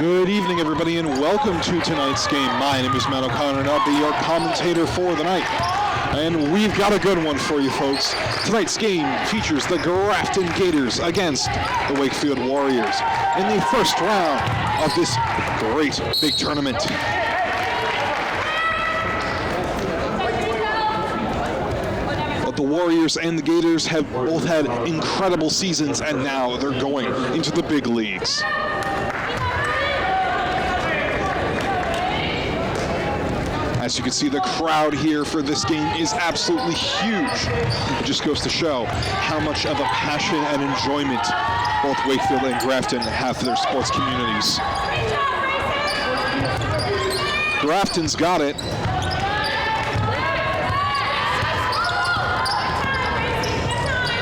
Good evening, everybody, and welcome to tonight's game. My name is Matt O'Connor, and I'll be your commentator for the night. And we've got a good one for you, folks. Tonight's game features the Grafton Gators against the Wakefield Warriors in the first round of this great big tournament. But the Warriors and the Gators have both had incredible seasons, and now they're going into the big leagues. As you can see, the crowd here for this game is absolutely huge. It just goes to show how much of a passion and enjoyment both Wakefield and Grafton have for their sports communities. Grafton's got it.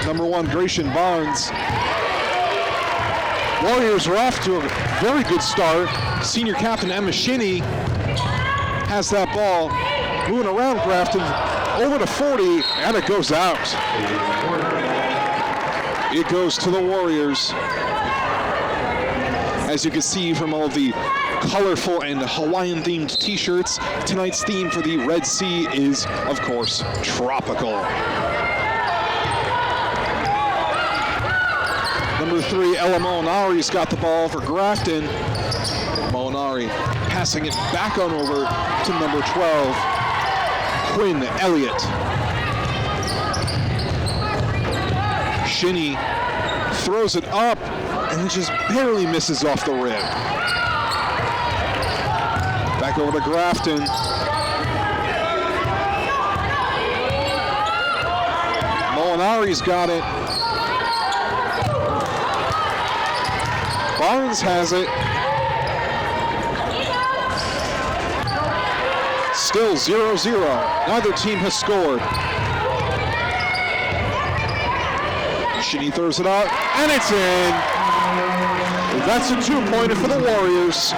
Number 1, Gratian Barnes. Warriors are off to a very good start. Senior captain Emma Shinney has that ball moving around Grafton over to 40, and it goes out. It goes to the Warriors. As you can see from all the colorful and Hawaiian-themed t-shirts, tonight's theme for the Red Sea is, of course, tropical. Number 3, Ella Molinari's got the ball for Grafton. Molinari passing it back on over to number 12, Quinn Elliott. Shinney throws it up, and it just barely misses off the rim. Back over to Grafton. Molinari's got it. Barnes has it. Still 0-0. Neither team has scored. Shinney throws it out, and it's in. That's a 2-pointer for the Warriors.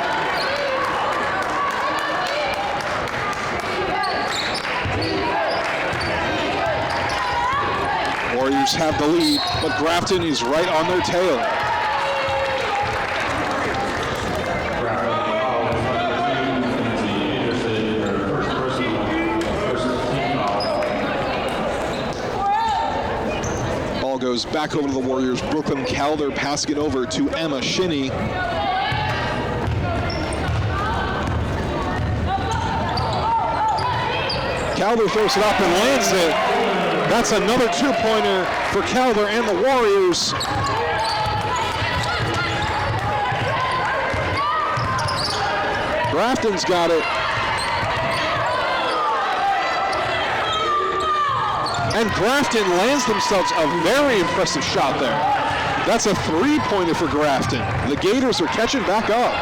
Warriors have the lead, but Grafton is right on their tail. Goes back over to the Warriors. Brooklyn Calder passing it over to Emma Shinney. Calder throws it up and lands it. That's another 2-pointer for Calder and the Warriors. Grafton's got it. And Grafton lands themselves a very impressive shot there. That's a 3-pointer for Grafton. The Gators are catching back up.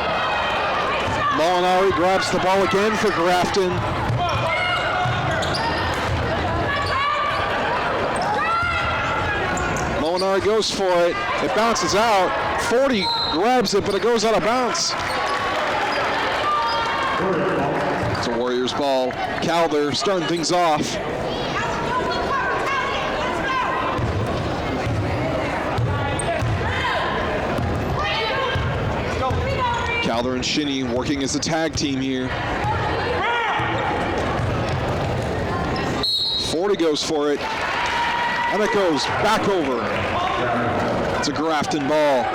Molinari grabs the ball again for Grafton. Molinari goes for it. It bounces out. 40 grabs it, but it goes out of bounds. It's a Warriors ball. Calder starting things off. Calder and Shinney working as a tag team here. 40 goes for it, and it goes back over. It's a Grafton ball.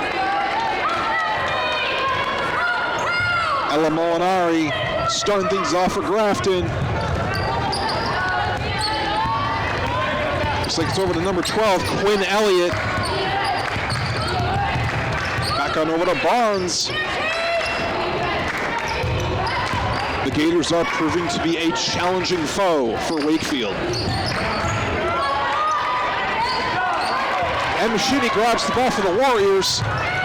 Ella Molinari starting things off for Grafton. Looks like it's over to number 12, Quinn Elliott. Back on over to Barnes. The Gators are proving to be a challenging foe for Wakefield. And Shinney grabs the ball for the Warriors.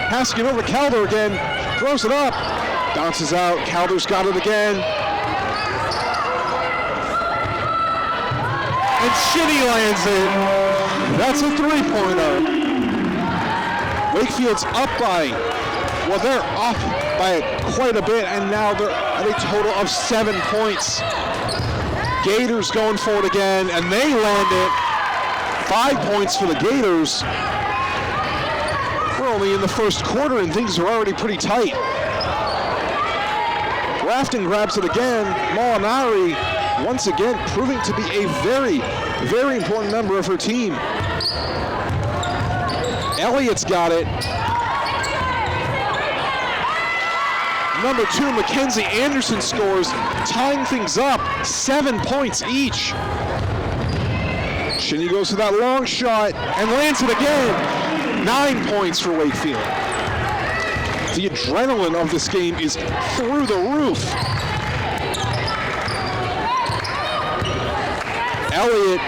Passing it over to Calder again. Throws it up. Bounces out. Calder's got it again. And Shinney lands it. That's a 3-pointer. Wakefield's up by, well, they're up by quite a bit, and now they're at a total of 7 points. Gators going for it again, and they land it. 5 points for the Gators. We're only in the first quarter, and things are already pretty tight. Grafton grabs it again. Molinari, once again, proving to be a very, very important member of her team. Elliott's got it. Number 2, Mackenzie Anderson scores, tying things up, 7 points each. Shinny goes to that long shot and lands it again. 9 points for Wakefield. The adrenaline of this game is through the roof. Elliott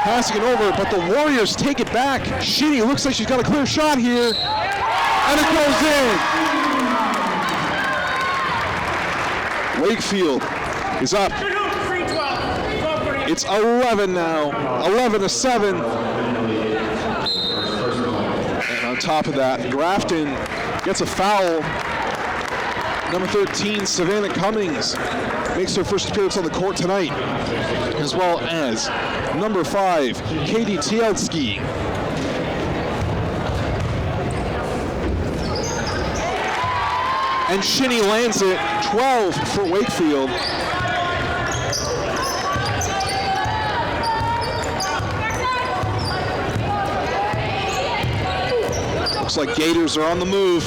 passing it over, but the Warriors take it back. Shinny looks like she's got a clear shot here, and it goes in. Wakefield is up. It's 11 now, 11-7. And on top of that, Grafton gets a foul. Number 13, Savannah Cummings, makes her first appearance on the court tonight, as well as number 5, Katie Tielski. And Shinny lands it, 12 for Wakefield. Looks like Gators are on the move.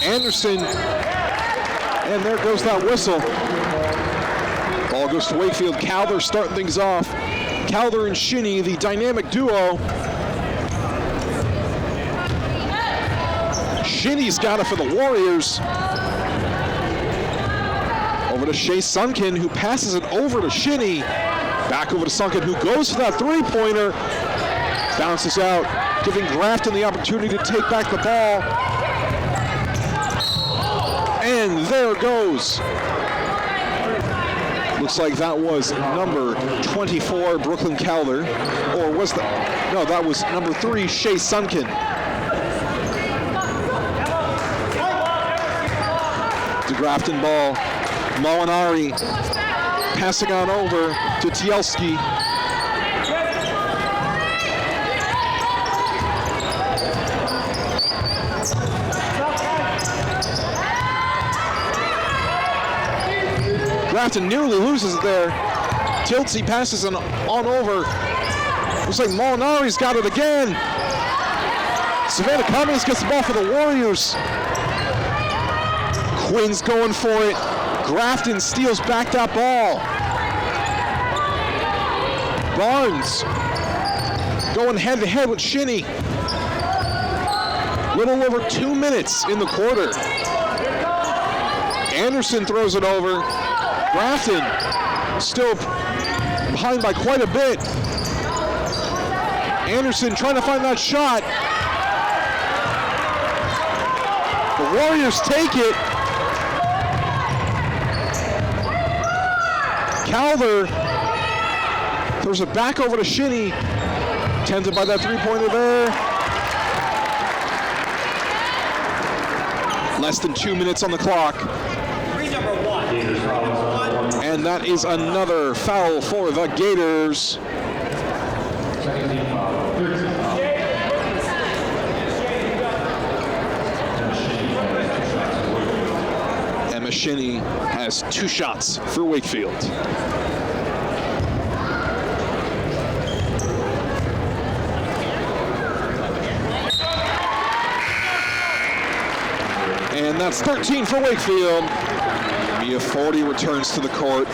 Anderson, and there goes that whistle. Ball goes to Wakefield. Calder starting things off. Calder and Shinny, the dynamic duo. Shinny's got it for the Warriors. Over to Shea Sunken, who passes it over to Shinny. Back over to Sunken, who goes for that three-pointer. Bounces out, giving Grafton the opportunity to take back the ball. And there goes. Looks like that was number 24, Brooklyn Calder. Or was that? No, that was number 3, Shea Sunken. The Grafton ball. Molinari passing on over to Tielski. Grafton nearly loses it there. Tiltsy passes on over. Looks like Molinari's got it again. Savannah Cummings gets the ball for the Warriors. Quinn's going for it. Grafton steals back that ball. Barnes going head-to-head with Shinny. Little over 2 minutes in the quarter. Anderson throws it over. Grafton still behind by quite a bit. Anderson trying to find that shot. The Warriors take it. Calder throws it back over to Shinny. Tempted by that three-pointer there. Less than 2 minutes on the clock. And that is another foul for the Gators. Emma Shinny has 2 shots for Wakefield. And that's 13 for Wakefield. Mia Forty returns to the court.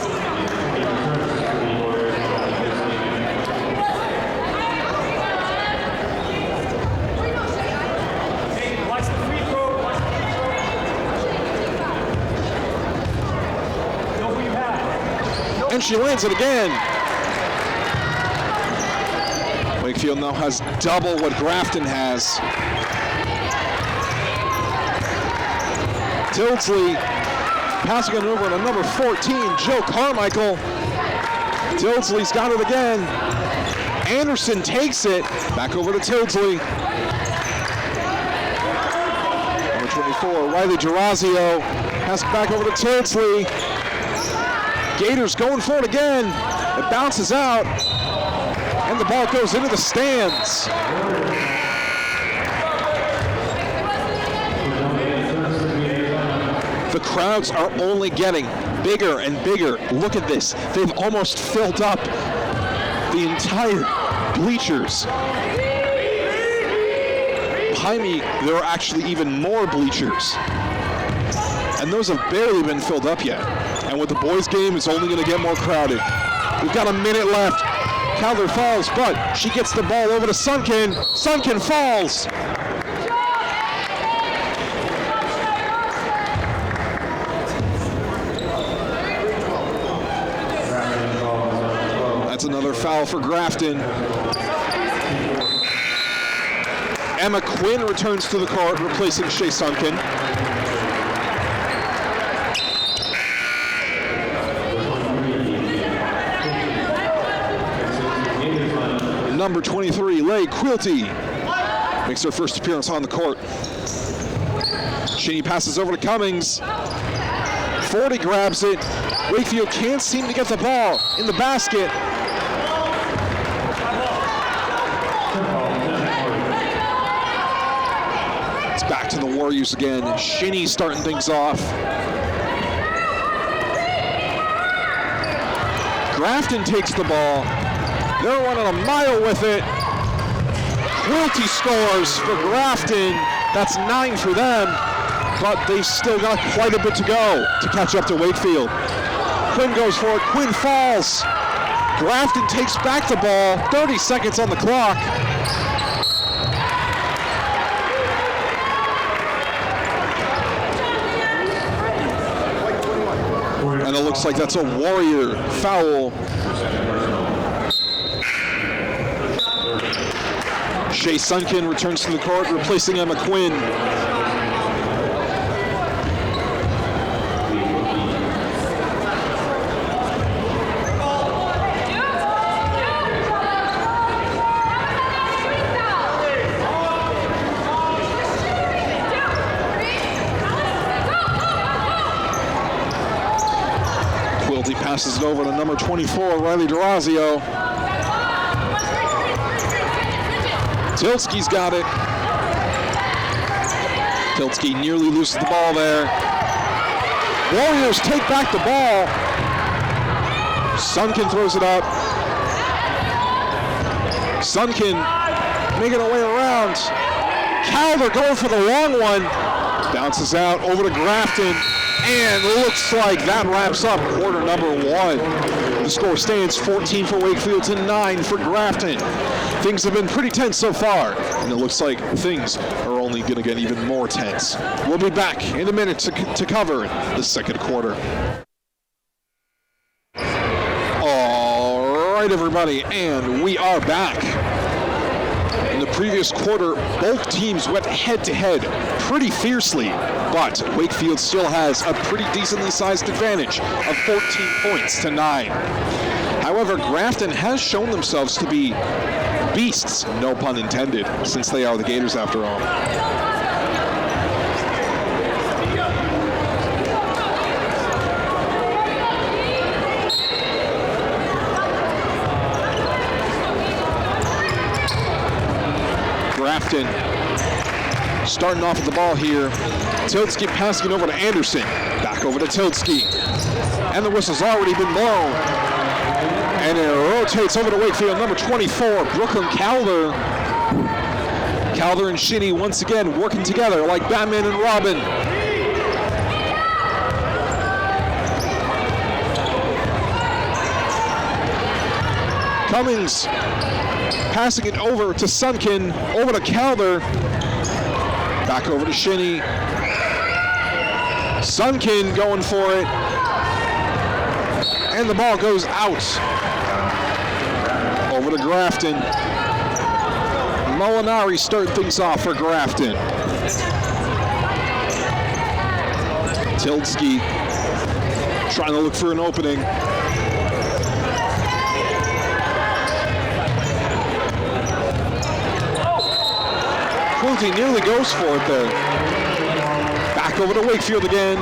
And she lands it again. Wakefield now has double what Grafton has. Tilsley passing it over to number 14, Jill Carmichael. Tilsley's got it again. Anderson takes it. Back over to Tilsley. Number 24, Riley Gerazio. Pass it back over to Tilsley. Gators going for it again. It bounces out. And the ball goes into the stands. The crowds are only getting bigger and bigger. Look at this. They've almost filled up the entire bleachers. Behind me, there are actually even more bleachers. And those have barely been filled up yet. And with the boys' game, it's only going to get more crowded. We've got a minute left. Calder falls, but she gets the ball over to Sunken. Sunken falls. That's another foul for Grafton. Emma Quinn returns to the court, replacing Shea Sunken. Number 23, Leigh Quilty, makes her first appearance on the court. Shinny passes over to Cummings. 40 grabs it. Wakefield can't seem to get the ball in the basket. It's back to the Warriors again. Shinny starting things off. Grafton takes the ball. They're running a mile with it. Quilty scores for Grafton. That's 9 for them, but they've still got quite a bit to go to catch up to Wakefield. Quinn goes for it. Quinn falls. Grafton takes back the ball. 30 seconds on the clock. And it looks like that's a Warrior foul. Shea Sunken returns to the court, replacing Emma Quinn. Quilty passes it over to number 24, Riley D'Orazio. Tilsky's got it. Tilsky nearly loses the ball there. Warriors take back the ball. Sunken throws it up. Sunken making her way around. Calder going for the long one. Bounces out over to Grafton. And looks like that wraps up quarter number 1. The score stands 14 for Wakefield to 9 for Grafton. Things have been pretty tense so far, and it looks like things are only going to get even more tense. We'll be back in a minute to cover the second quarter. All right, everybody, and we are back. In the previous quarter, both teams went head-to-head pretty fiercely, but Wakefield still has a pretty decently sized advantage of 14 points to 9. However, Grafton has shown themselves to be beasts, no pun intended, since they are the Gators after all. Grafton starting off with the ball here. Tilsky passing it over to Anderson. Back over to Tilsky. And the whistle's already been blown. And it rotates over to Wakefield, number 24, Brooklyn Calder. Calder and Shinny once again working together like Batman and Robin. Cummings passing it over to Sunken, over to Calder. Back over to Shinny. Sunken going for it. And the ball goes out. Over to Grafton. Molinari start things off for Grafton. Tilsky trying to look for an opening. Quilty nearly goes for it there. Back over to Wakefield again.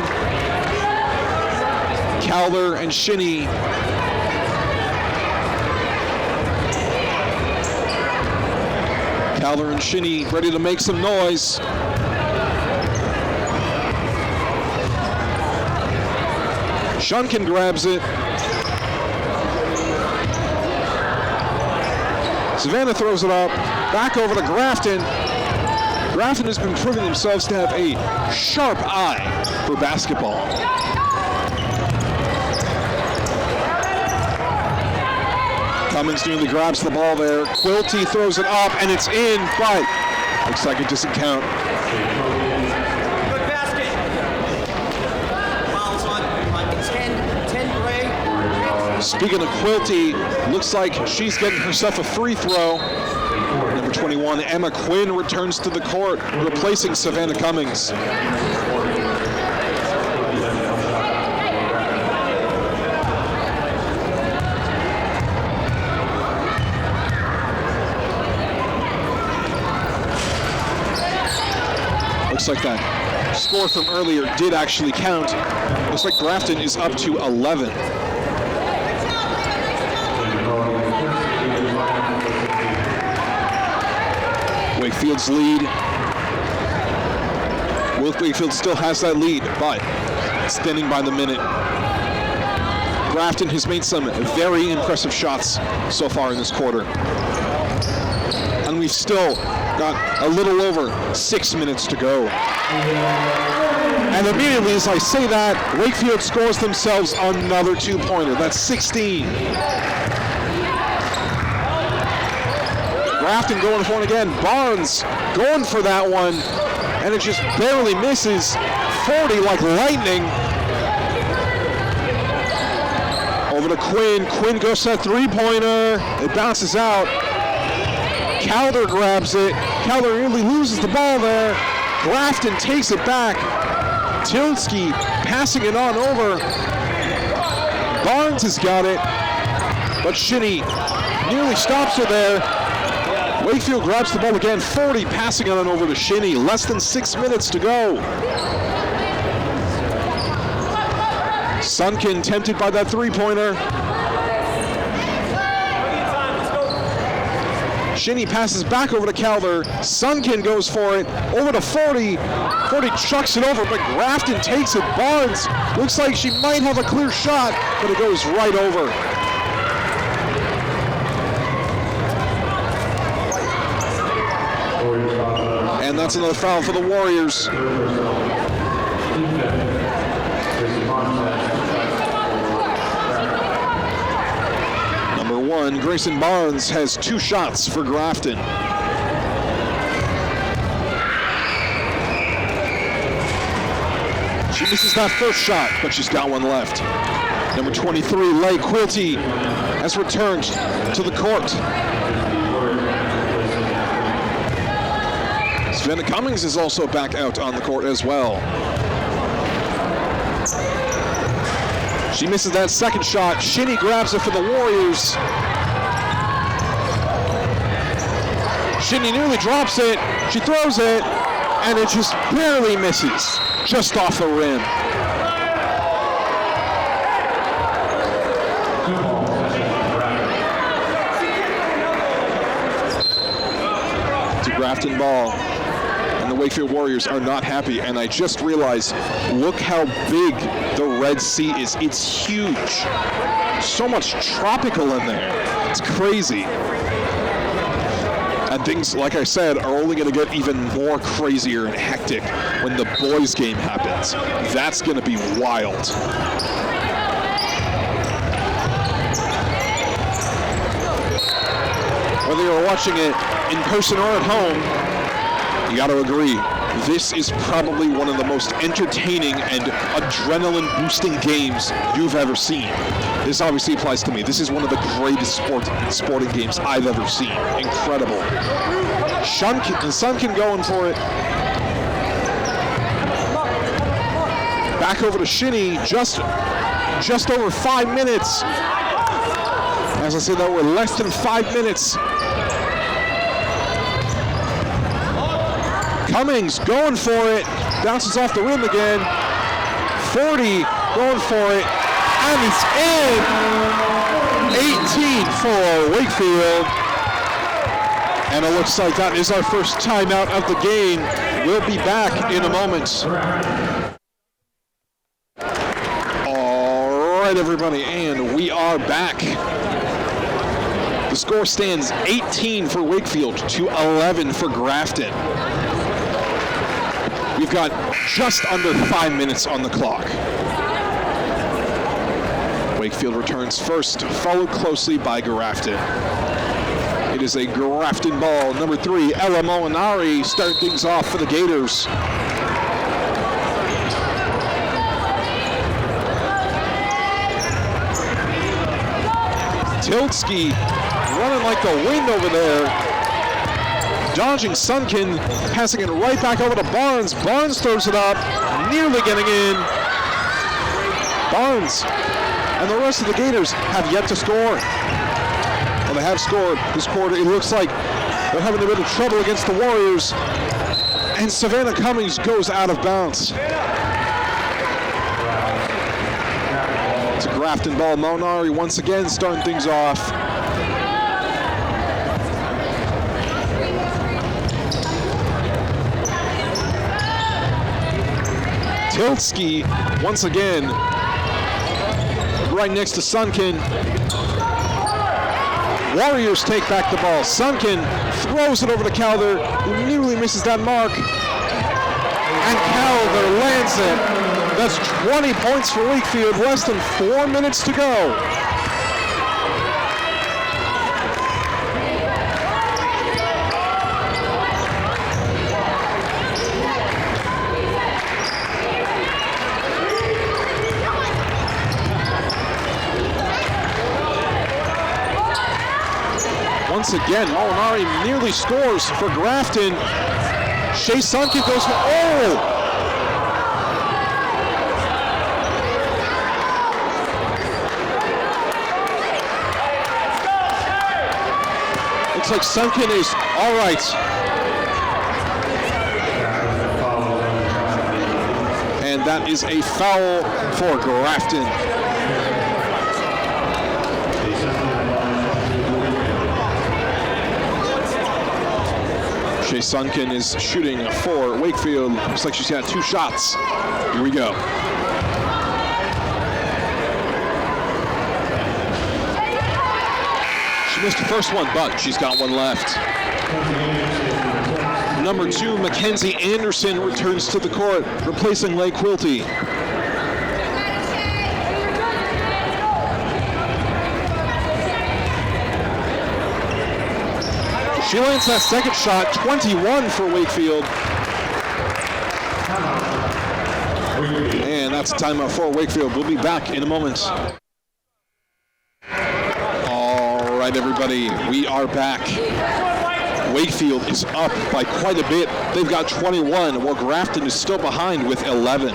Calder and Shinny. Calder and Shinny ready to make some noise. Shunkin grabs it. Savannah throws it up. Back over to Grafton. Grafton has been proving themselves to have a sharp eye for basketball. Cummings nearly grabs the ball there. Quilty throws it up, and it's in, but looks like it doesn't count. Good basket. Fouls on 10 Gray. Speaking of Quilty, looks like she's getting herself a free throw. Number 21, Emma Quinn returns to the court, replacing Savannah Cummings. Looks like that score from earlier did actually count. Looks like Grafton is up to 11. Wakefield's lead. Wakefield still has that lead, but it's thinning by the minute. Grafton has made some very impressive shots so far in this quarter. And we've still got a little over 6 minutes to go. And immediately as I say that, Wakefield scores themselves another 2-pointer. That's 16. Grafton going for it again. Barnes going for that one, and it just barely misses. 40 like lightning. Over to Quinn. Quinn goes to that 3-pointer. It bounces out. Calder grabs it. Calder nearly loses the ball there. Grafton takes it back. Tilsky passing it on over. Barnes has got it, but Shinny nearly stops her there. Wakefield grabs the ball again. 40 passing it on over to Shinny. Less than 6 minutes to go. Sunkin tempted by that 3-pointer. Shinny passes back over to Calder. Sunkin goes for it. Over to 40. 40 chucks it over, but Grafton takes it. Barnes looks like she might have a clear shot, but it goes right over. And that's another foul for the Warriors. Number 1, Grayson Barnes has 2 shots for Grafton. She misses that first shot, but she's got one left. Number 23, Leigh Quilty, has returned to the court. Savannah Cummings is also back out on the court as well. She misses that second shot. Shinny grabs it for the Warriors. Shinny nearly drops it. She throws it, and it just barely misses, just off the rim. It's a Grafton ball. And the Wakefield Warriors are not happy, and I just realized, look how big the Red Sea is. It's huge. So much tropical in there. It's crazy. And things, like I said, are only going to get even more crazier and hectic when the boys' game happens. That's going to be wild. Whether you're watching it in person or at home, you got to agree, this is probably one of the most entertaining and adrenaline-boosting games you've ever seen. This obviously applies to me. This is one of the greatest sporting games I've ever seen. Incredible. Sunkin going for it. Back over to Shinny, just over 5 minutes. As I said, that we're less than 5 minutes. Cummings going for it, bounces off the rim again. 40 going for it, and it's in. 18 for Wakefield. And it looks like that is our first timeout of the game. We'll be back in a moment. All right, everybody, and we are back. The score stands 18 for Wakefield to 11 for Grafton. We've got just under 5 minutes on the clock. Wakefield returns first, followed closely by Grafton. It is a Grafton ball. Number 3, Ella Molinari, starting things off for the Gators. Tiltsky running like the wind over there. Dodging Sunkin, passing it right back over to Barnes. Barnes throws it up, nearly getting in. Barnes and the rest of the Gators have yet to score. Well, they have scored this quarter. It looks like they're having a bit of trouble against the Warriors. And Savannah Cummings goes out of bounds. It's a Grafton ball. Molinari once again starting things off. Tiltsky once again right next to Sunkin. Warriors take back the ball. Sunkin throws it over to Calder, who nearly misses that mark. And Calder lands it. That's 20 points for Wakefield, less than 4 minutes to go. Once again, Molinari nearly scores for Grafton. Shea Sunkin goes for, Looks like Sunkin is all right. And that is a foul for Grafton. Shea Sunkin is shooting for Wakefield. Looks like she's got 2 shots. Here we go. She missed the first one, but she's got one left. Number 2, Mackenzie Anderson returns to the court, replacing Leigh Quilty. She lands that second shot, 21 for Wakefield. And that's a timeout for Wakefield. We'll be back in a moment. All right, everybody, we are back. Wakefield is up by quite a bit. They've got 21, while Grafton is still behind with 11.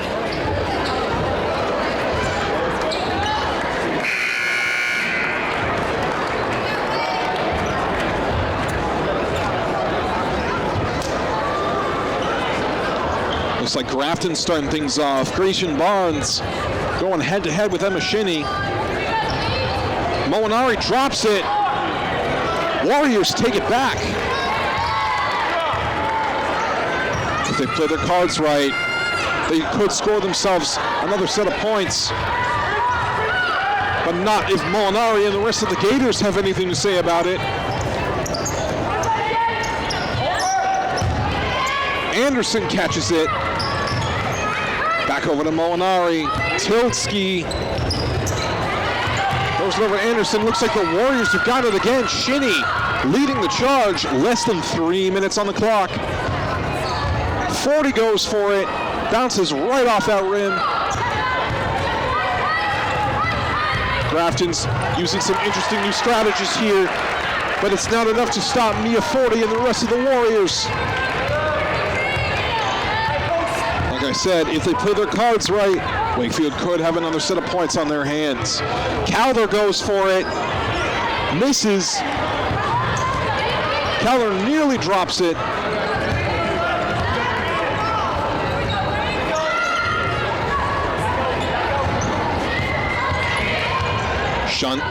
Looks like Grafton starting things off. Grecian Barnes going head-to-head with Emma Shinney. Molinari drops it. Warriors take it back. If they play their cards right, they could score themselves another set of points. But not if Molinari and the rest of the Gators have anything to say about it. Anderson catches it. Back over to Molinari. Tiltsky goes over to Anderson. Looks like the Warriors have got it again. Shinney leading the charge. Less than 3 minutes on the clock. 40 goes for it. Bounces right off that rim. Grafton's using some interesting new strategies here, but it's not enough to stop Mia 40 and the rest of the Warriors. Like I said, if they play their cards right, Wakefield could have another set of points on their hands. Calder goes for it, misses. Calder nearly drops it.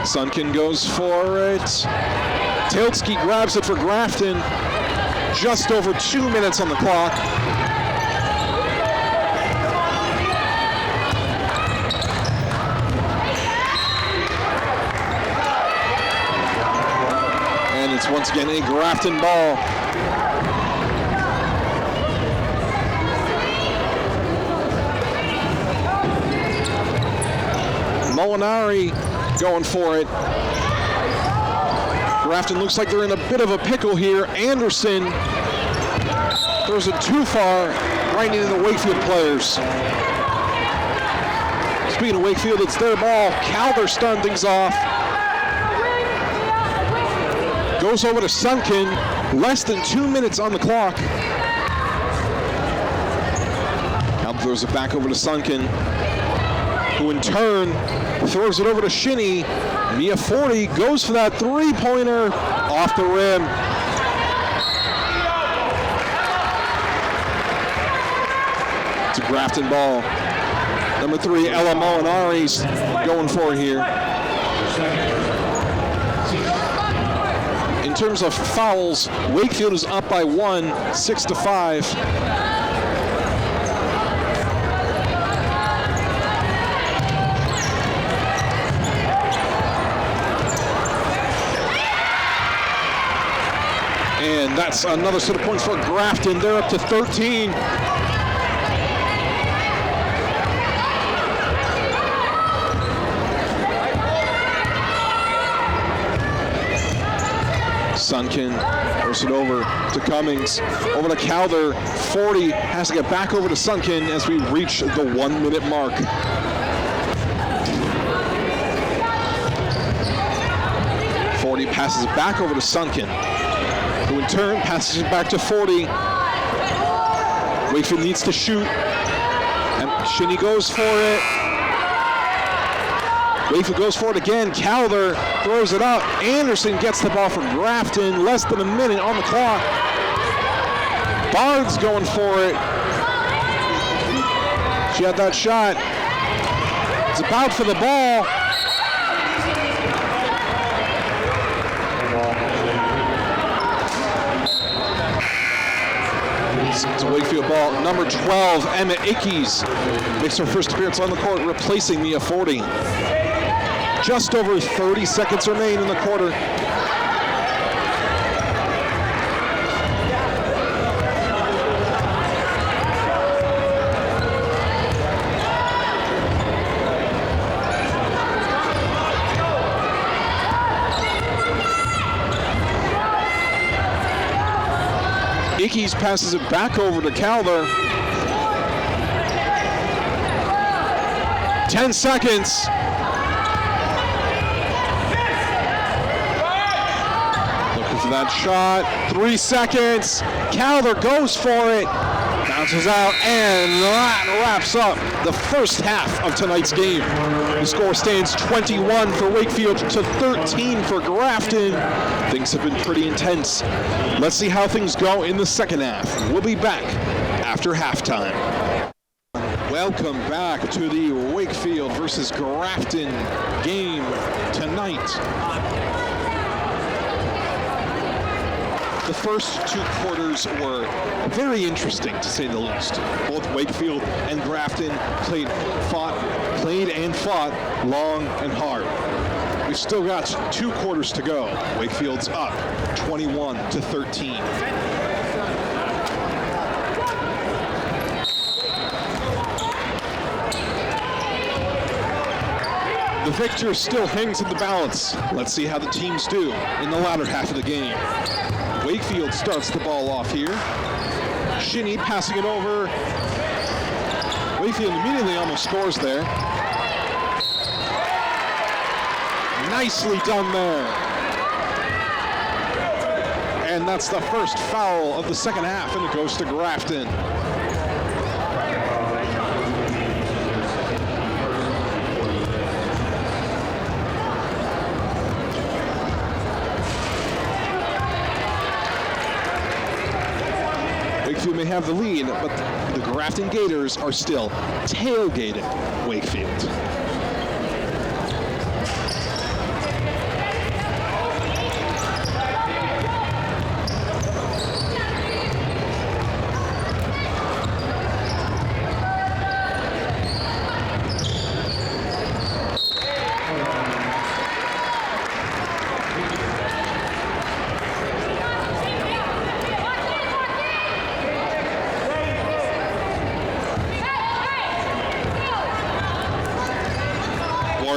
Sunkin goes for it. Tiltsky grabs it for Grafton. Just over 2 minutes on the clock. And it's once again a Grafton ball. Molinari going for it. Grafton looks like they're in a bit of a pickle here. Anderson throws it too far, right into the Wakefield players. Speaking of Wakefield, it's their ball. Calder starting things off. Goes over to Sunken. Less than 2 minutes on the clock. Calder throws it back over to Sunken, who in turn throws it over to Shinny. Mia 40 goes for that three-pointer off the rim. It's a Grafton ball. Number 3, Ella Molinari's going for it here. In terms of fouls, Wakefield is up by 1, 6-5. And that's another set of points for Grafton. They're up to 13. Sunken throws it over to Cummings, over to Calder. 40 has to get back over to Sunken as we reach the 1 minute mark. Passes it back over to Sunken, who in turn passes it back to 40. Wakefield needs to shoot, and Shinny goes for it. Wakefield goes for it again. Calder throws it up. Anderson gets the ball from Grafton. Less than a minute on the clock. Bard's going for it. She had that shot. It's about for the ball. It's a Wakefield ball. Number 12, Emma Ickes makes her first appearance on the court, replacing Mia 40. Just over 30 seconds remain in the quarter. Ickes passes it back over to Calder. 10 seconds. Looking for that shot. 3 seconds. Calder goes for it. Bounces out, and that wraps up the first half of tonight's game. The score stands 21 for Wakefield to 13 for Grafton. Things have been pretty intense. Let's see how things go in the second half. We'll be back after halftime. Welcome back to the Wakefield versus Grafton game tonight. The first two quarters were very interesting, to say the least. Both Wakefield and Grafton played and fought long and hard. We've still got 2 quarters to go. Wakefield's up 21-13. The victor still hangs in the balance. Let's see how the teams do in the latter half of the game. Wakefield starts the ball off here. Shinny passing it over. Wakefield immediately almost scores there. Nicely done there. And that's the first foul of the second half, and it goes to Grafton. Wakefield may have the lead, but the Grafton Gators are still tailgating Wakefield.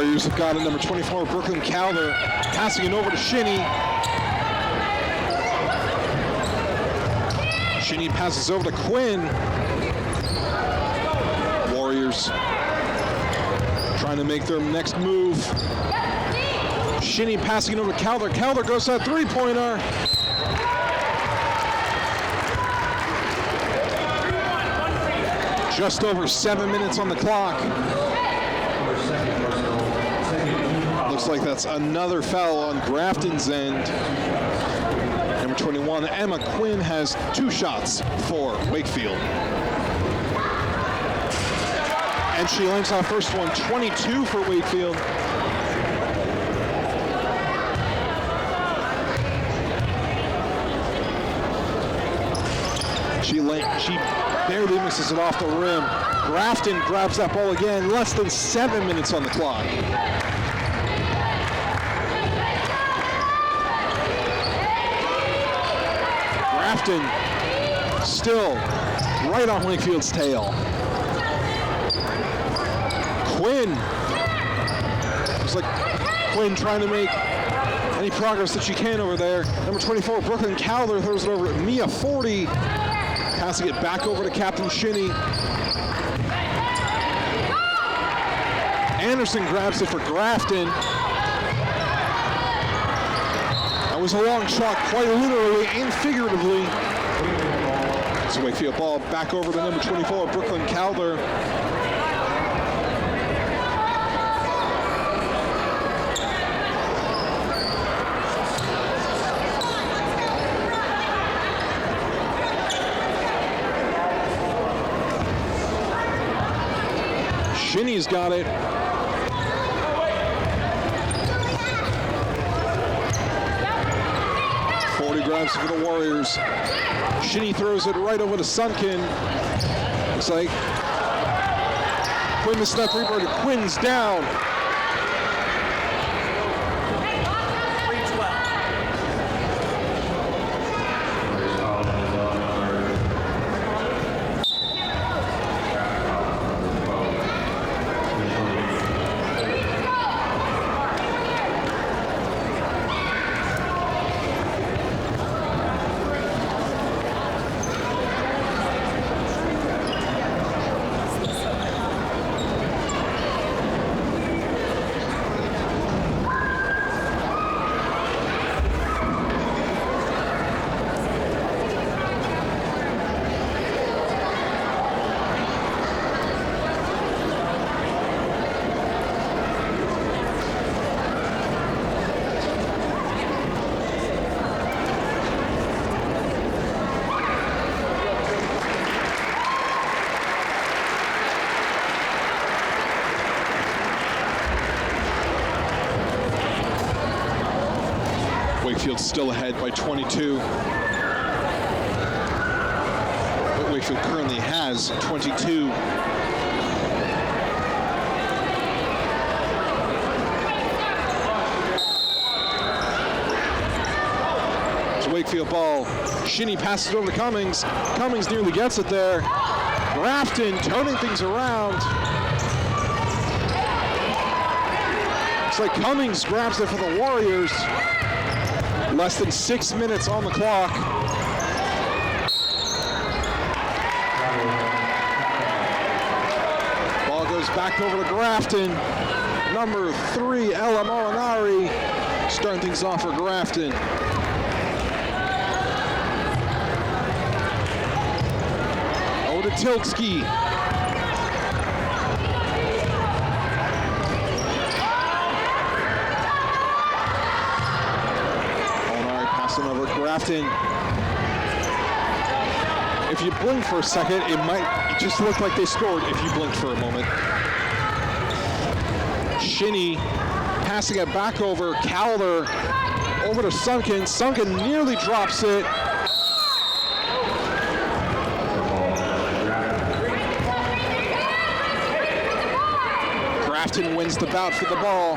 Warriors have got it. Number 24, Brooklyn Calder, passing it over to Shinny. Shinny passes over to Quinn. Warriors trying to make their next move. Shinny passing it over to Calder. Calder goes to that three-pointer. Just over 7 minutes on the clock. Looks like that's another foul on Grafton's end. Number 21, Emma Quinn, has 2 shots for Wakefield. And she lands on the first one, 22 for Wakefield. She barely misses it off the rim. Grafton grabs that ball again, less than 7 minutes on the clock. Grafton still right on Wakefield's tail. Quinn. Looks like Quinn trying to make any progress that she can over there. Number 24, Brooklyn Calder, throws it over at Mia 40. Passing it back over to Captain Shinny. Anderson grabs it for Grafton. That was a long shot, quite literally and figuratively. It's a Wakefield ball back over to number 24, Brooklyn Calder. Shinny's got it. Grabs for the Warriors. Shinny throws it right over to Sunken. Looks like Quinn missed that three-pointer. Quinn's down. 'Wakefield still ahead by 22. But Wakefield currently has 22. It's a Wakefield ball. Shinny passes it over to Cummings. Cummings nearly gets it there. Grafton turning things around. Looks like Cummings grabs it for the Warriors. Less than 6 minutes on the clock. Ball goes back over to Grafton. Number 3, Ella Molinari, starting things off for Grafton. Over to Tiltsky. Over Grafton. If you blink for a second, it might just look like they scored if you blinked for a moment. Shinny passing it back over. Calder over to Sunken. Sunken nearly drops it. Grafton wins the bout for the ball.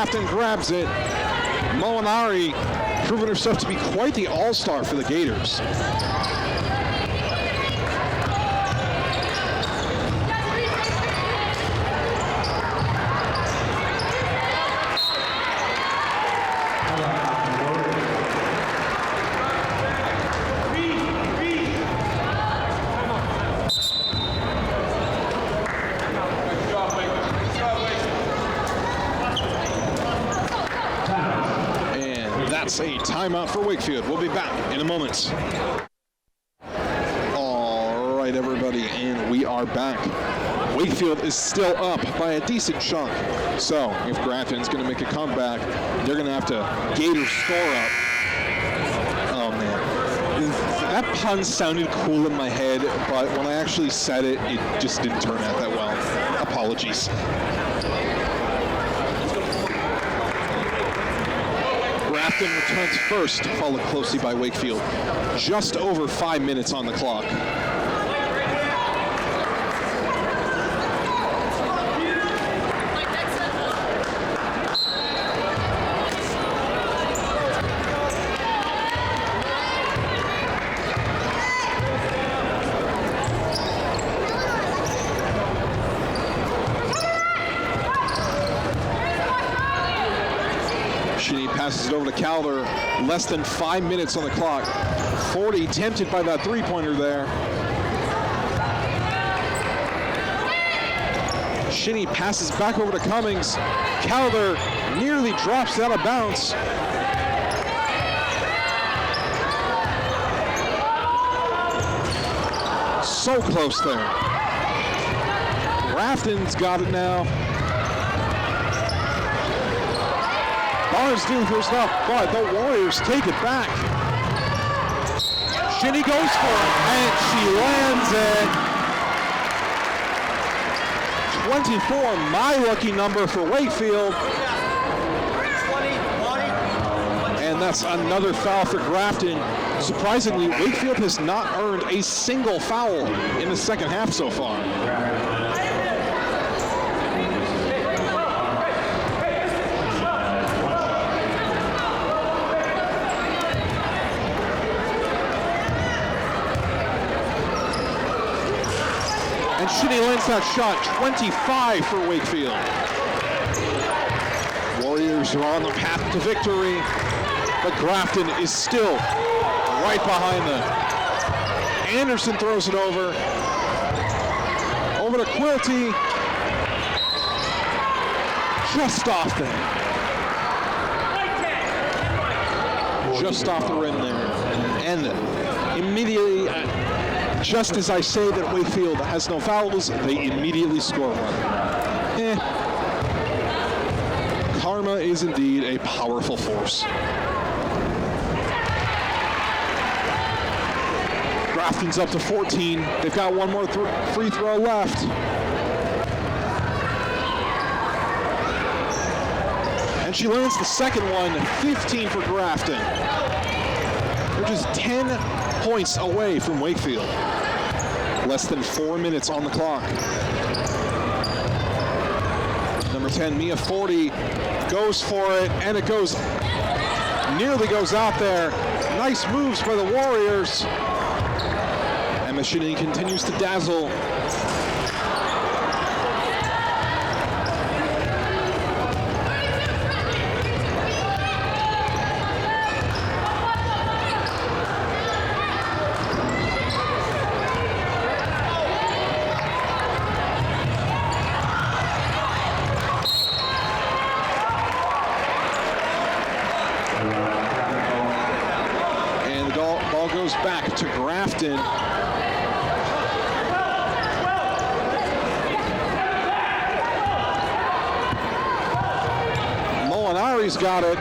Grafton grabs it. Molinari proving herself to be quite the all-star for the Gators. That's a timeout for Wakefield. We'll be back in a moment. All right, everybody, and we are back. Wakefield is still up by a decent chunk. So if Grafton's going to make a comeback, they're going to have to Gators score up. Oh, man. That pun sounded cool in my head, but when I actually said it, it just didn't turn out that well. Apologies. Grafton returns first, followed closely by Wakefield. Just over 5 minutes on the clock. Passes it over to Calder. Less than 5 minutes on the clock. 40 tempted by that three-pointer there. Shinny passes back over to Cummings. Calder nearly drops out of bounds. So close there. Grafton's got it now. Barnes doing for stuff, but the Warriors take it back. Shinny goes for it, and she lands it. 24, my lucky number for Wakefield. And that's another foul for Grafton. Surprisingly, Wakefield has not earned a single foul in the second half so far. And Shinny lands that shot, 25 for Wakefield. Warriors are on the path to victory, but Grafton is still right behind them. Anderson throws it over to Quilty. Just off there. Just off the rim there. And immediately, just as I say that Wakefield has no fouls, they immediately score one. Karma is indeed a powerful force. Grafton's up to 14. They've got one more free throw left. And she lands the second one, 15 for Grafton. They're just 10 points away from Wakefield. Less than 4 minutes on the clock. Number 10, Mia 40, goes for it, and it nearly goes out there. Nice moves by the Warriors. Emma Shinny continues to dazzle. Back to Grafton. Molinari's got it.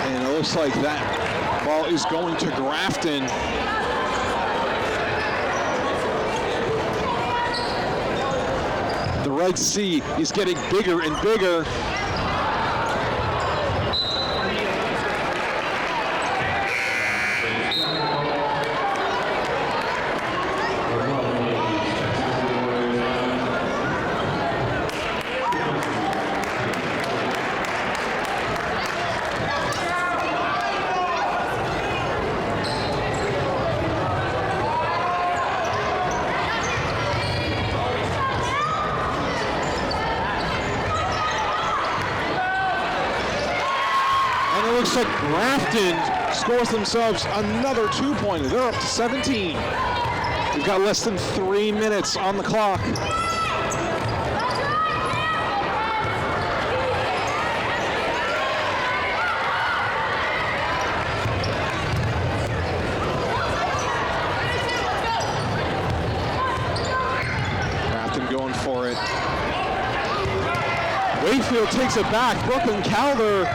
And it looks like that ball is going to Grafton. The Red Sea is getting bigger and bigger. Looks like Grafton scores themselves another 2-pointer. They're up to 17. We've got less than 3 minutes on the clock. Grafton going for it. Wakefield takes it back. Brooklyn Calder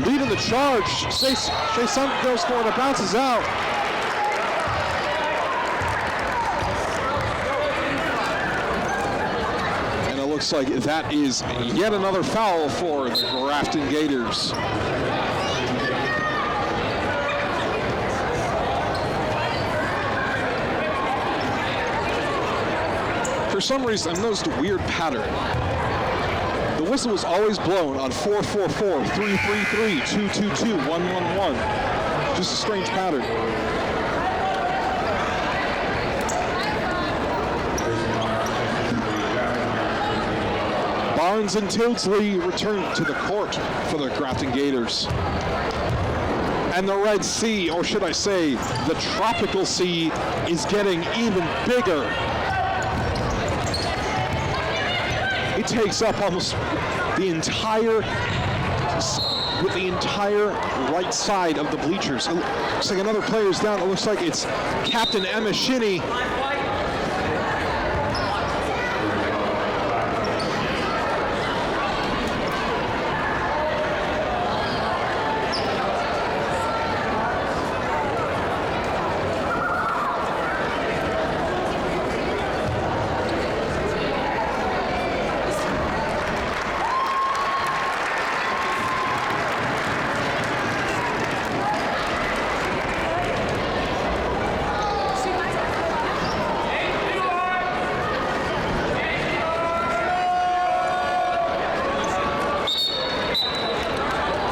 leading the charge. Shea Sun goes for it, it bounces out. And it looks like that is yet another foul for the Grafton Gators. For some reason, I've noticed a weird pattern. The whistle was always blown on 4-4-4, 3-3-3, 2-2-2, 1-1-1. Just a strange pattern. Barnes and Tilsley return to the court for the Grafton Gators. And the Red Sea, or should I say, the Tropical Sea, is getting even bigger. It takes up almost the entire right side of the bleachers. It looks like another player's down. It looks like it's Captain Emma Shinny.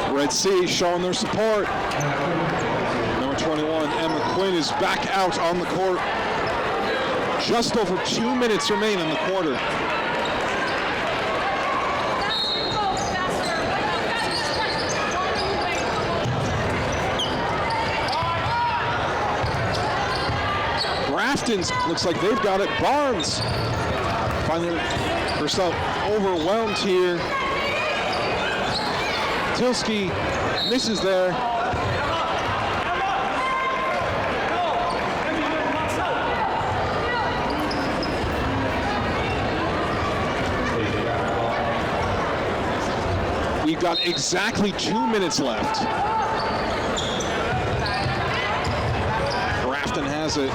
Red Sea showing their support. Number 21, Emma Quinn, is back out on the court. Just over 2 minutes remain in the quarter. Grafton looks like they've got it. Barnes finding herself overwhelmed here. Tilsky misses there. We've got exactly 2 minutes left. Grafton has it.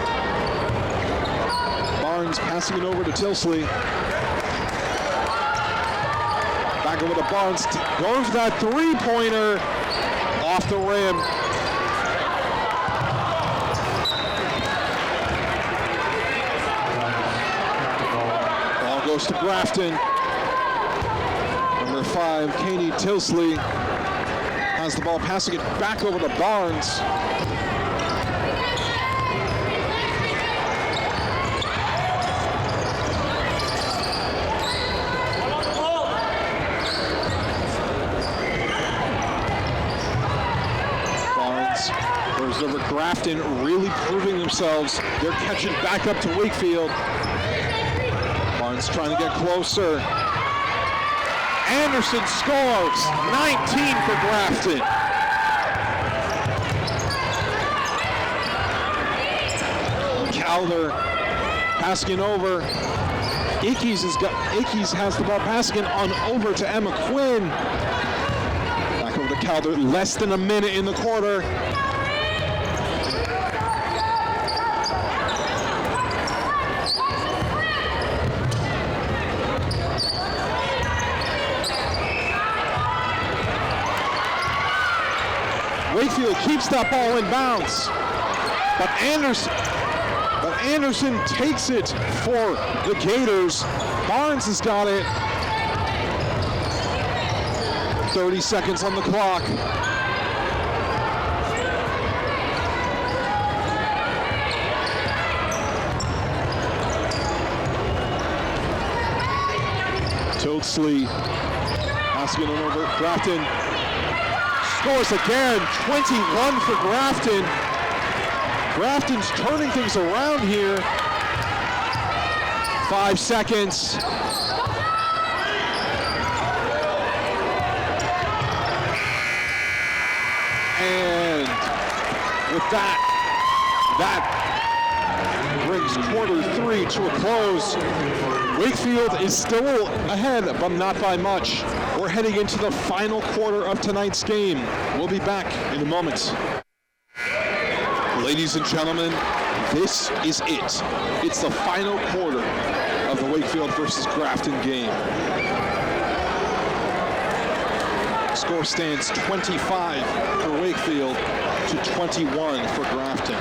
Barnes passing it over to Tilsley. Back over to Barnes. Going for that three-pointer off the rim. Ball goes to Grafton. Number 5, Katie Tilsley has the ball, passing it back over to Barnes. Over Grafton really proving themselves. They're catching back up to Wakefield. Barnes trying to get closer. Anderson scores. 19 for Grafton. Calder passing over. Ickes has the ball, passing it on over to Emma Quinn. Back over to Calder. Less than a minute in the quarter. Wakefield keeps that ball in bounds. But Anderson takes it for the Gators. Barnes has got it. 30 seconds on the clock. Tildesley asking him over. Grafton scores again. 21 for Grafton. Grafton's turning things around here. 5 seconds. And with that brings quarter 3 to a close. Wakefield is still ahead, but not by much. We're heading into the final quarter of tonight's game. We'll be back in a moment. Ladies and gentlemen, this is it. It's the final quarter of the Wakefield versus Grafton game. Score stands 25 for Wakefield to 21 for Grafton.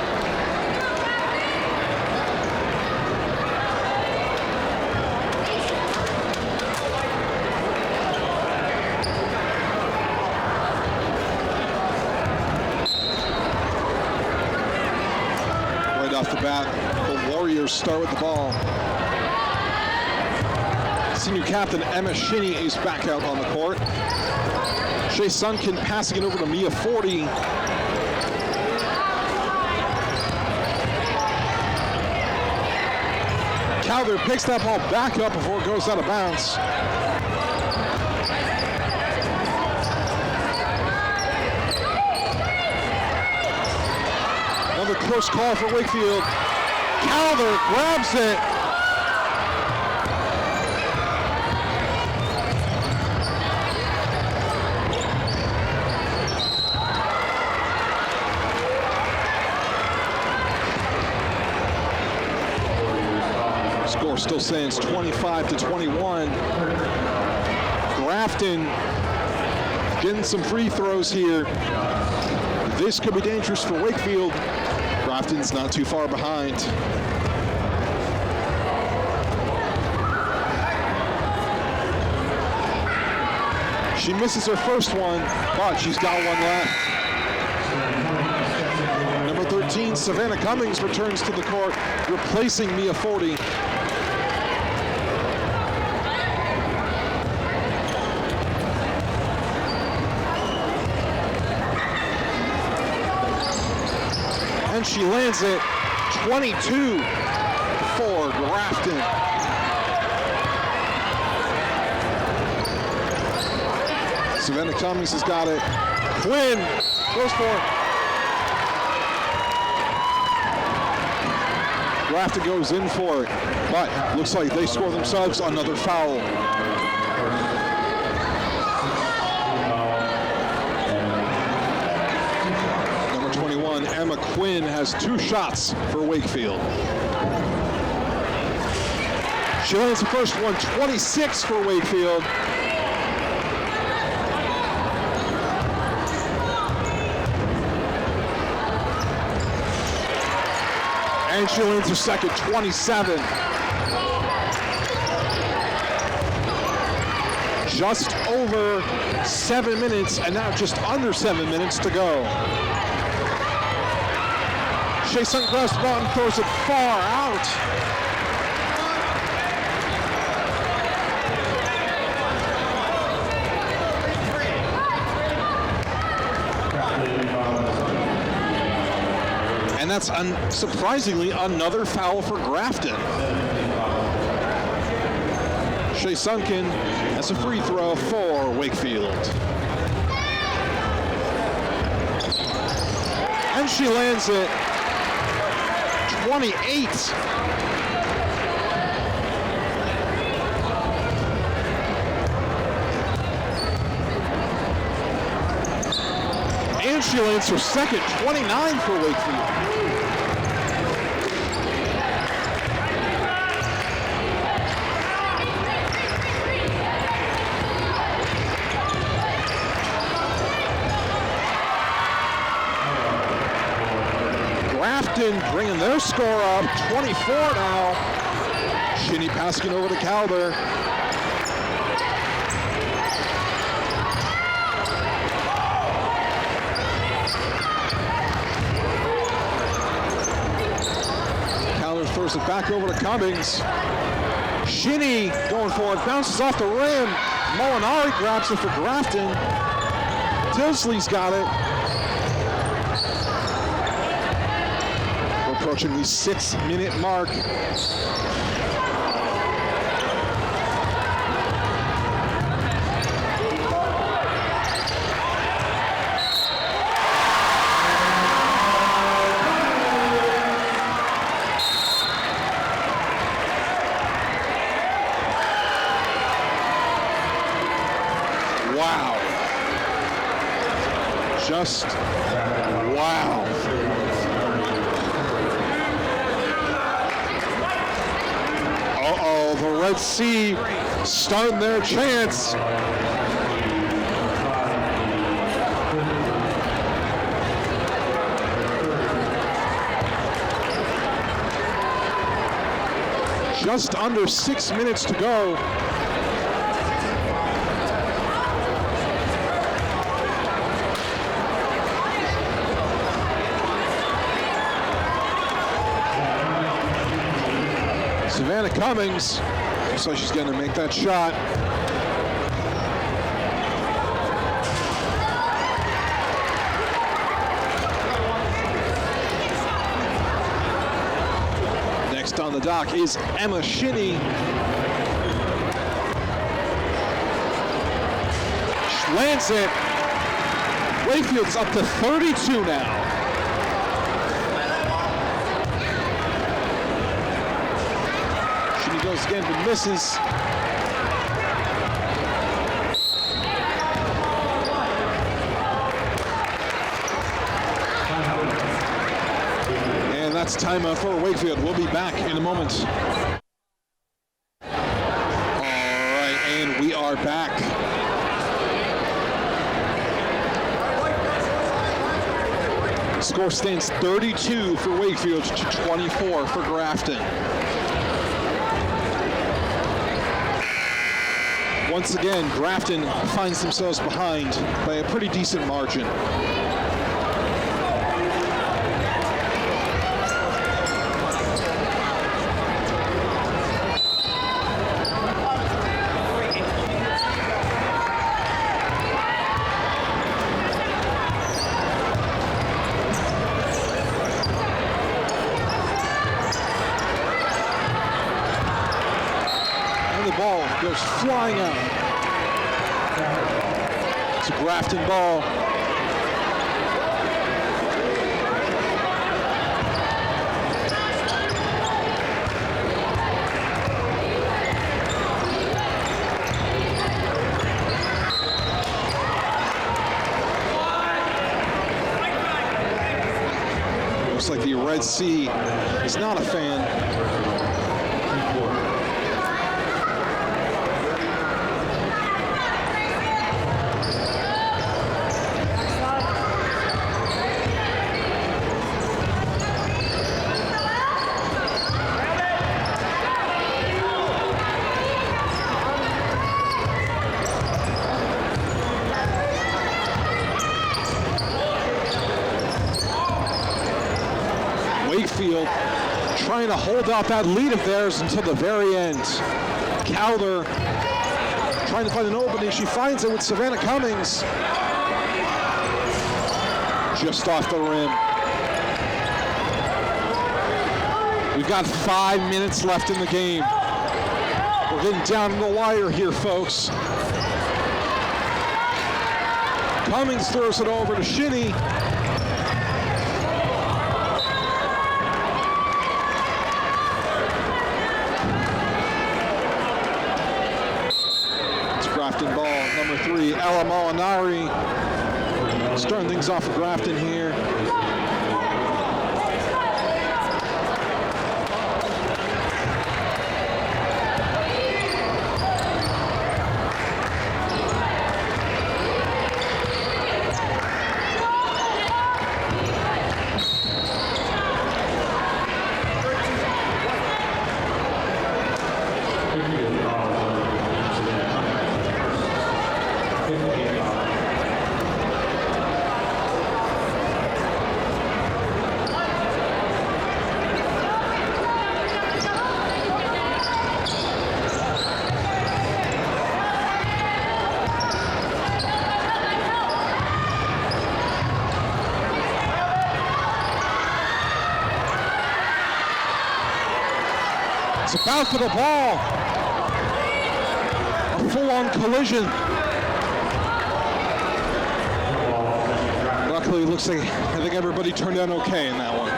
Off the bat, the Warriors start with the ball. Senior captain Emma Shinney is back out on the court. Shea Sunkin passing it over to Mia Forty. Calder picks that ball back up before it goes out of bounds. Another close call for Wakefield. Calder grabs it. Score still stands 25 to 21. Grafton getting some free throws here. This could be dangerous for Wakefield. Grafton's not too far behind. She misses her first one, but she's got one left. Number 13, Savannah Cummings returns to the court, replacing Mia Forty. And she lands it, 22 for Grafton. Savannah Cummings has got it. Quinn goes for it. Grafton goes in for it, but looks like they score themselves another foul. Emma Quinn has 2 shots for Wakefield. She lands the first one, 26 for Wakefield. And she lands her second, 27. Just over 7 minutes, and now just under 7 minutes to go. Shea Sun grabs the ball and throws it far out. And that's surprisingly another foul for Grafton. Shea Sunkin has a free throw for Wakefield. And she lands it. 28. And she lands her second, 29 for Wakefield. Grafton bringing their score up, 24 now. Shinny passing over to Calder. Calder throws it back over to Cummings. Shinny going for it, bounces off the rim. Molinari grabs it for Grafton. Tilsley's got it. We're approaching the 6-minute mark. Wow. Just wow. Uh-oh, the Red Sea starting their chance. Just under 6 minutes to go. Savannah Cummings, looks like she's going to make that shot. Next on the dock is Emma Shinny. She lands it. Wakefield's up to 32 now. Goes again, but misses. And that's timeout for Wakefield. We'll be back in a moment. All right, and we are back. Score stands 32 for Wakefield to 24 for Grafton. Once again, Grafton finds themselves behind by a pretty decent margin. The ball goes flying out. It's a Grafton ball. Looks like the Red Sea is not a fan. Wakefield trying to hold out that lead of theirs until the very end. Calder trying to find an opening. She finds it with Savannah Cummings. Just off the rim. We've got 5 minutes left in the game. We're getting down to the wire here, folks. Cummings throws it over to Shinny. Grafton ball, number 3, Ella Molinari. Starting things off for Grafton here. It's about for the ball. A full-on collision. Luckily, it looks like I think everybody turned out okay in that one.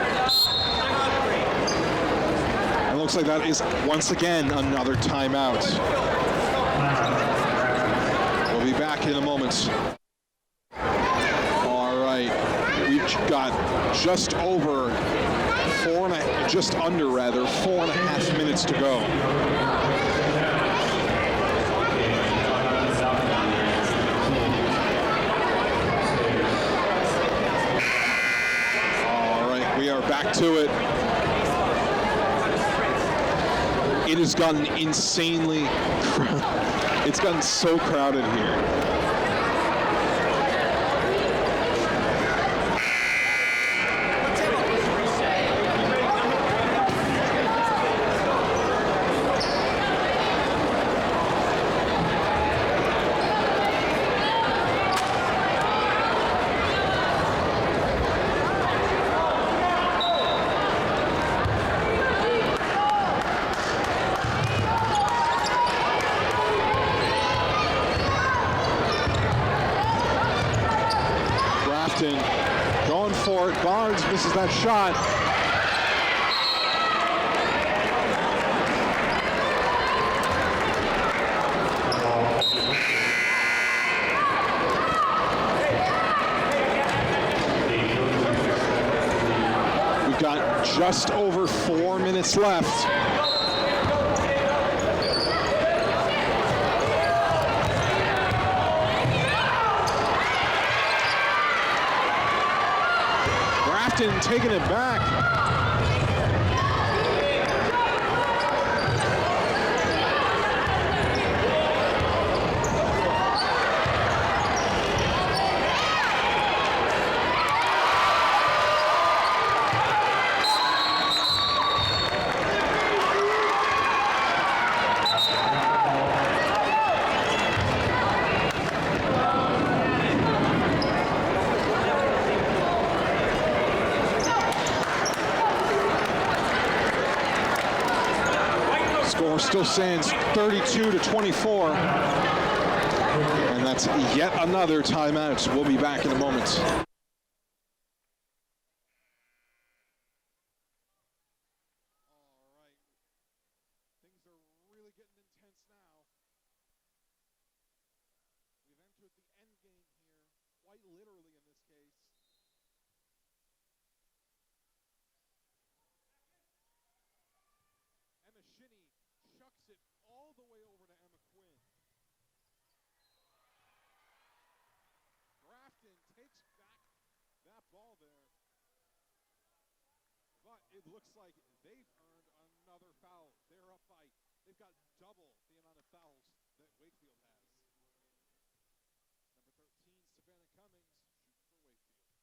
It looks like that is once again another timeout. We'll be back in a moment. All right, we've got just under 4.5 minutes to go. All right, we are back to it. It has gotten insanely crowded. It's gotten so crowded here. Going for it. Barnes misses that shot. We've got just over 4 minutes left. Grafton taking it back. Score still stands 32-24. And that's yet another timeout. We'll be back in a moment. Chucks it all the way over to Emma Quinn. Grafton takes back that ball there. But it looks like they've earned another foul. They're up by, they've got double the amount of fouls that Wakefield has. Number 13, Savannah Cummings, shoots for Wakefield.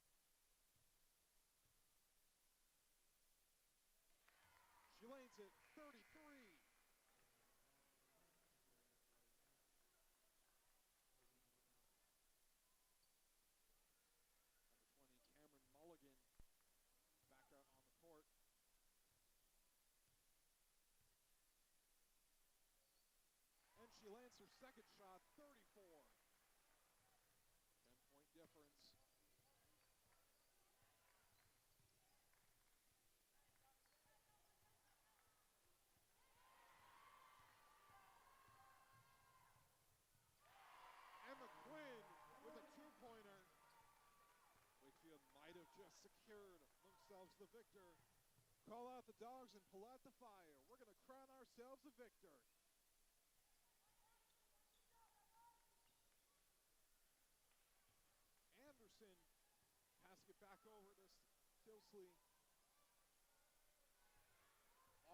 She lanes it 33. Back out on the court. And she lands her second shot, 34. 10-point difference. Emma Quinn with a two-pointer. Wakefield might have just secured themselves the victor. Call out the dogs and pull out the fire. We're going to crown ourselves a victor. Anderson pass it back over to Tilsley.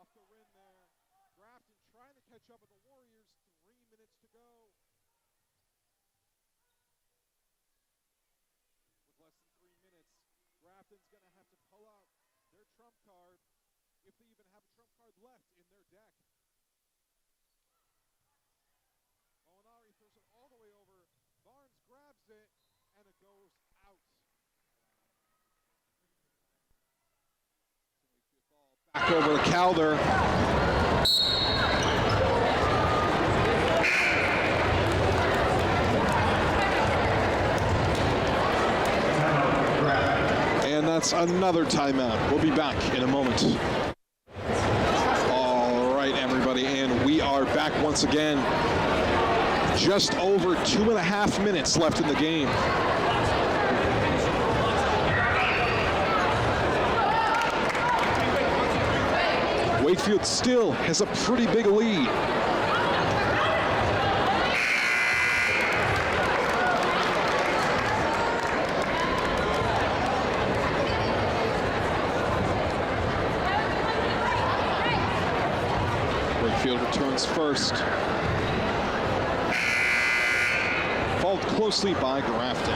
Off the rim there. Grafton trying to catch up with the Warriors. 3 minutes to go. With less than 3 minutes, Grafton's going to have to pull out their trump card, if they even have a trump card left in their deck. Molinari throws it all the way over. Barnes grabs it, and it goes out. Back over to Calder. that's another timeout. We'll be back in a moment. All right, everybody, and we are back once again. Just over 2.5 minutes left in the game. Wakefield still has a pretty big lead. Wakefield returns first. Followed closely by Grafton.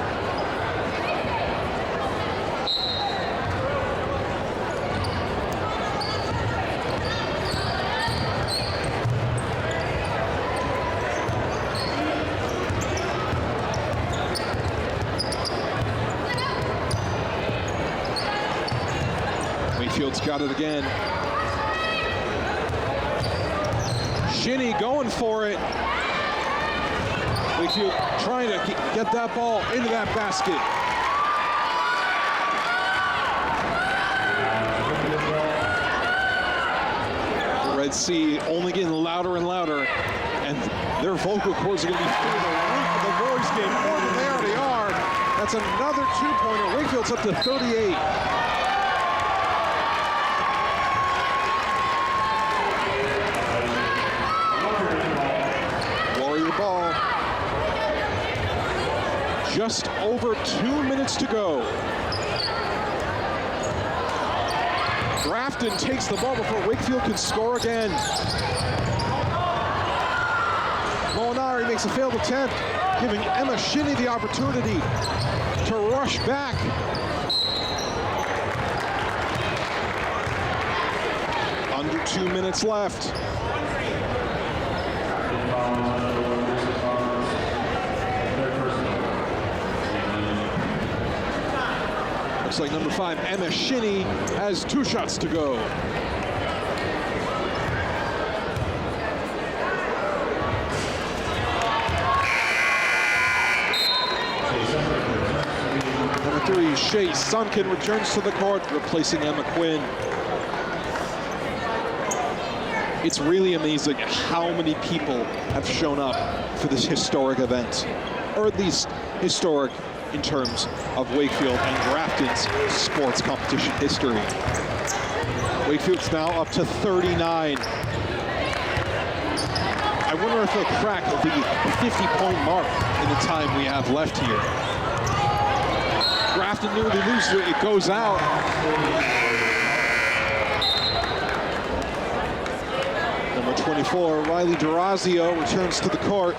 Wakefield's got it again. Shinny going for it. Wakefield trying to get that ball into that basket. The Red Sea only getting louder and louder, and their vocal cords are going to be through the roof of the boys game more than they already are. That's another two-pointer. Wakefield's up to 38. Ball. Just over 2 minutes to go. Grafton takes the ball before Wakefield can score again. Molinari makes a failed attempt, giving Emma Shinny the opportunity to rush back. Under 2 minutes left. Looks like number 5, Emma Shinny, has 2 shots to go. Number 3, Shea Sunken returns to the court, replacing Emma Quinn. It's really amazing how many people have shown up for this historic event, or at least historic in terms of Wakefield and Grafton's sports competition history. Wakefield's now up to 39. I wonder if they'll crack the 50-point mark in the time we have left here. Grafton nearly loses it. It goes out. Number 24, Riley Durazio, returns to the court.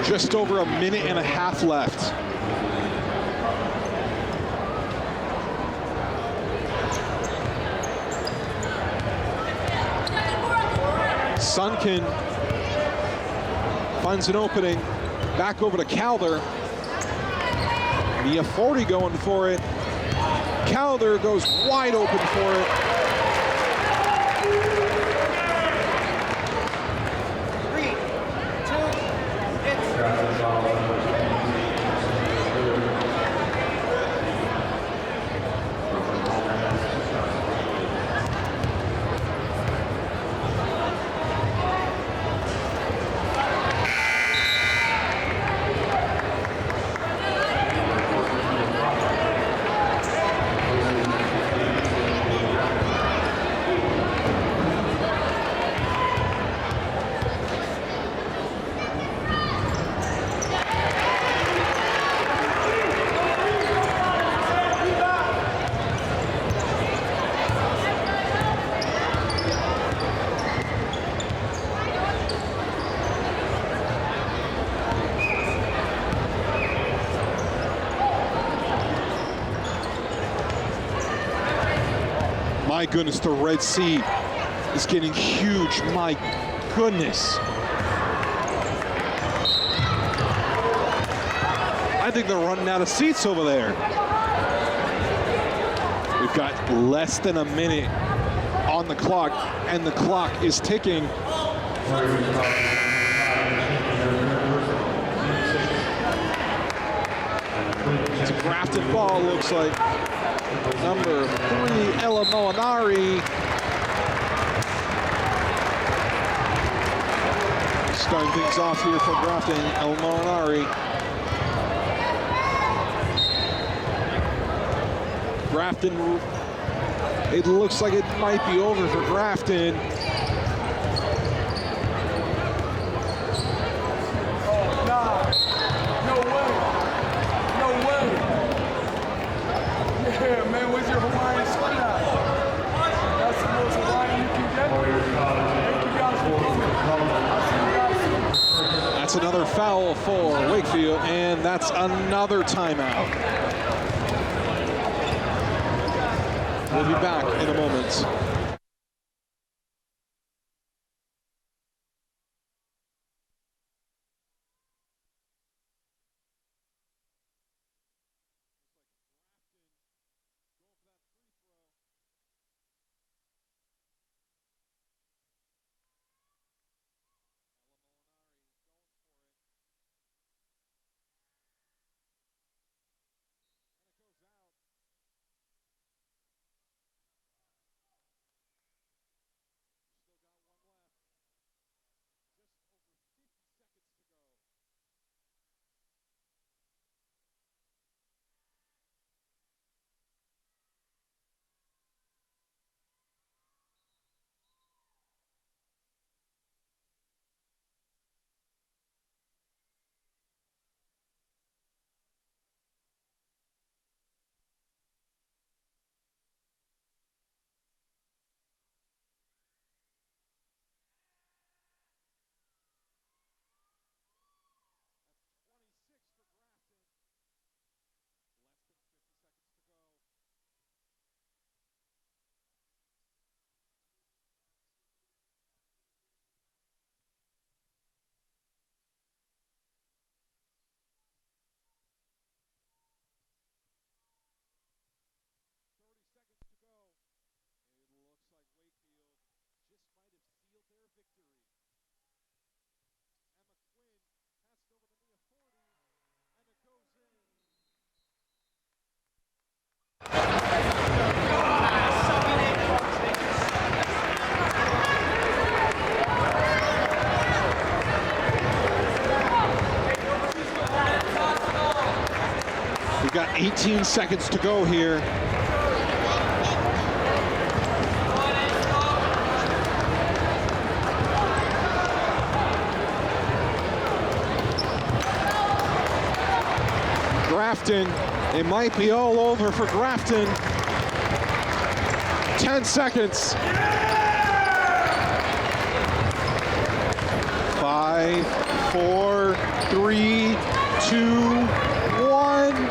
Just over a minute and a half left. Sunken finds an opening. Back over to Calder. Mia Forty going for it. Calder goes wide open for it. My goodness, the Red Sea is getting huge. My goodness. I think they're running out of seats over there. We've got less than a minute on the clock, and the clock is ticking. It's a Grafton ball, looks like. Number 3, Ella Molinari. Starting things off here for Grafton, Ella Molinari. Grafton, it looks like it might be over for Grafton. Yeah, man, where's your Hawaiian sweat at? That's the most Hawaiian you can get. Thank you guys for coming. I'll see you guys soon. That's another foul for Wakefield, and that's another timeout. We'll be back in a moment. We've got 18 seconds to go here. Grafton, it might be all over for Grafton. 10 seconds. 5, 4, 3, 2, 1.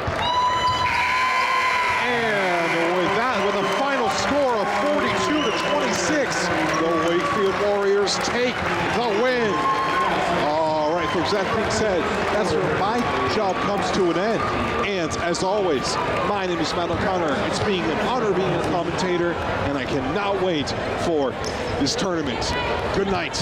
And with that, with a final score of 42-26, the Wakefield Warriors take the win. All right, folks, that being said, that's where my job comes to an end. And as always, my name is Matt O'Connor. It's being an honor being a commentator, and I cannot wait for this tournament. Good night.